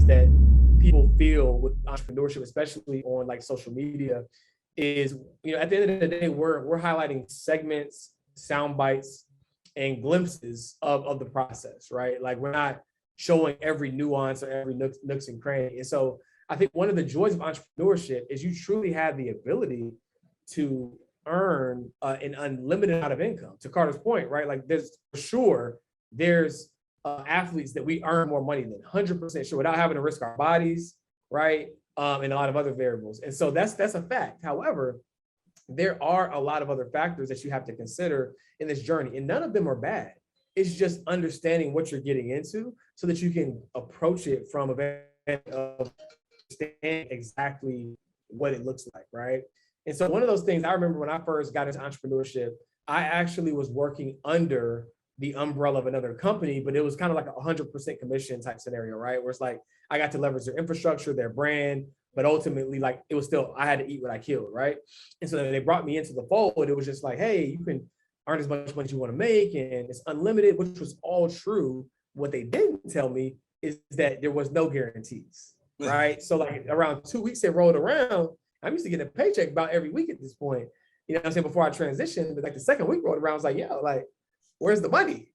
challenges that people feel with entrepreneurship, especially on like social media, is, at the end of the day, we're highlighting segments, sound bites, and glimpses of the process, right? Like we're not showing every nuance or every nooks and cranny. And so I think one of the joys of entrepreneurship is you truly have the ability to earn an unlimited amount of income. To Carter's point, right? Like there's athletes that we earn more money than 100% sure without having to risk our bodies, right? And a lot of other variables. And so that's a fact. However, there are a lot of other factors that you have to consider in this journey, and none of them are bad. It's just understanding what you're getting into so that you can approach it from a vantage of understanding exactly what it looks like, right? And so one of those things I remember when I first got into entrepreneurship, I actually was working under the umbrella of another company, but it was kind of like a 100% commission type scenario, right? Where it's like, I got to leverage their infrastructure, their brand, but ultimately like it was still, I had to eat what I killed, right? And so they brought me into the fold. It was just like, hey, you can earn as much money as you want to make and it's unlimited, which was all true. What they didn't tell me is that there was no guarantees, right? So like around 2 weeks they rolled around, I'm used to getting a paycheck about every week at this point. You know what I'm saying? Before I transitioned, but like the second week rolled around, I was like, yo, like, where's the money?